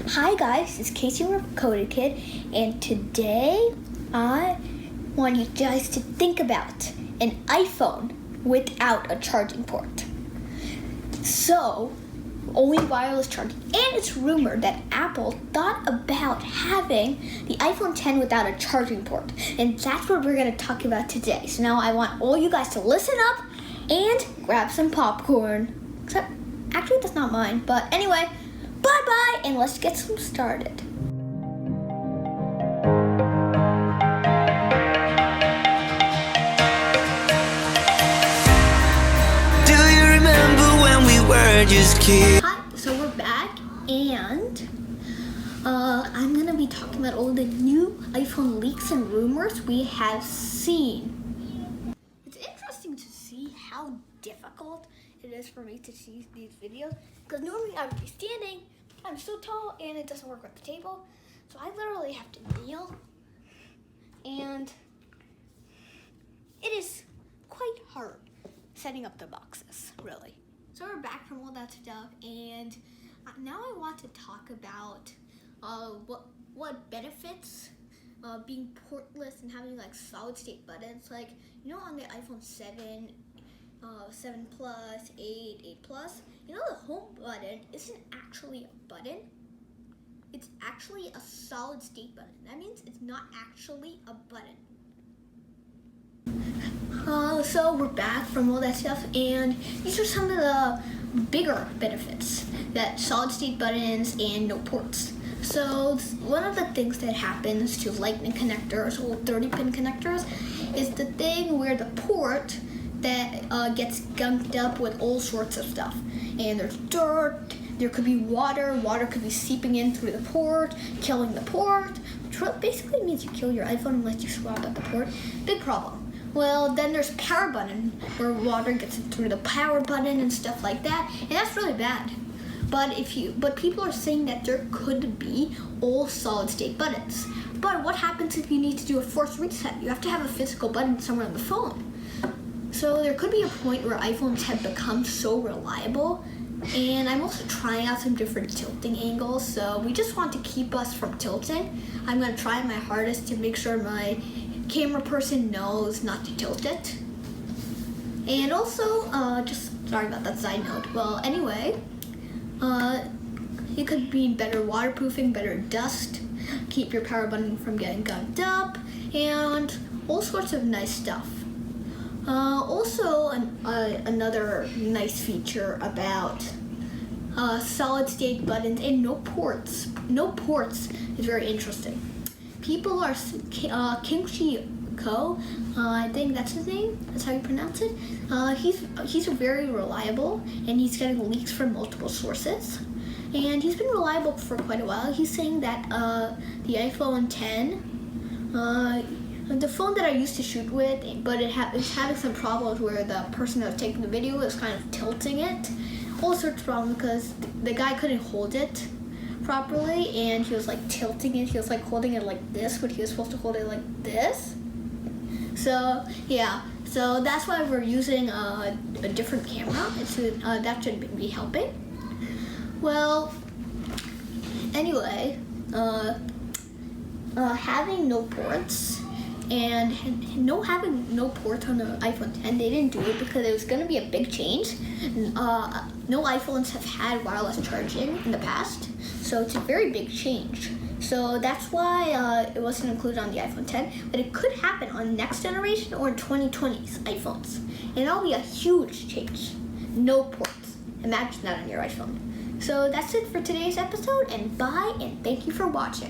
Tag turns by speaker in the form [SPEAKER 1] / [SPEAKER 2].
[SPEAKER 1] Hi guys, it's Casey from Coded Kid, and today I want you guys to think about an iPhone without a charging port. So, only wireless charging, and it's rumored that Apple thought about having the iPhone 10 without a charging port, and that's what we're going to talk about today. So now I want all you guys to listen up and grab some popcorn. Except, actually that's not mine, but anyway, bye-bye, and let's get some started.
[SPEAKER 2] Do you remember when we were just kids?
[SPEAKER 1] Hi, so we're back, and I'm going to be talking about all the new iPhone leaks and rumors we have seen. It's interesting to see how difficult it is for me to see these videos, because normally I would be standing. I'm so tall and it doesn't work with the table, so I literally have to kneel, and it is quite hard setting up the boxes, really. So we're back from all that stuff, and now I want to talk about what benefits being portless and having like solid state buttons, like on the iPhone 7, 7 Plus, 8, 8 Plus, the home button isn't actually a button. It's actually a solid state button. That means it's not actually a button. So we're back from all that stuff, and these are some of the bigger benefits that solid state buttons and no ports. So one of the things that happens to lightning connectors or 30-pin connectors is the thing where the port that gets gunked up with all sorts of stuff. And there's dirt, there could be water could be seeping in through the port, killing the port, which basically means you kill your iPhone unless you swap out the port. Big problem. Well, then there's power button, where water gets through the power button and stuff like that, and that's really bad. But people are saying that there could be all solid state buttons. But what happens if you need to do a forced reset? You have to have a physical button somewhere on the phone. So there could be a point where iPhones have become so reliable, and I'm also trying out some different tilting angles, so we just want to keep us from tilting. I'm going to try my hardest to make sure my camera person knows not to tilt it. And also, just sorry about that side note. Well, anyway, it could be better waterproofing, better dust, keep your power button from getting gunked up, and all sorts of nice stuff. Also, another nice feature about solid state buttons and no ports. No ports is very interesting. People are Kimchi Ko, I think that's his name. That's how you pronounce it. He's very reliable, and he's getting leaks from multiple sources. And he's been reliable for quite a while. He's saying that the iPhone 10. The phone that I used to shoot with, but it's having some problems where the person that was taking the video was kind of tilting it. All sorts of problems because the guy couldn't hold it properly, and he was like tilting it. He was like holding it like this, but he was supposed to hold it like this. So yeah, so that's why we're using a different camera. That should be helping. Well, anyway, having no ports. And having no ports on the iPhone 10, they didn't do it because it was going to be a big change. No iPhones have had wireless charging in the past, so it's a very big change. So that's why it wasn't included on the iPhone 10, but it could happen on next generation or 2020's iPhones. And that'll be a huge change. No ports. Imagine that on your iPhone. So that's it for today's episode, and bye, and thank you for watching.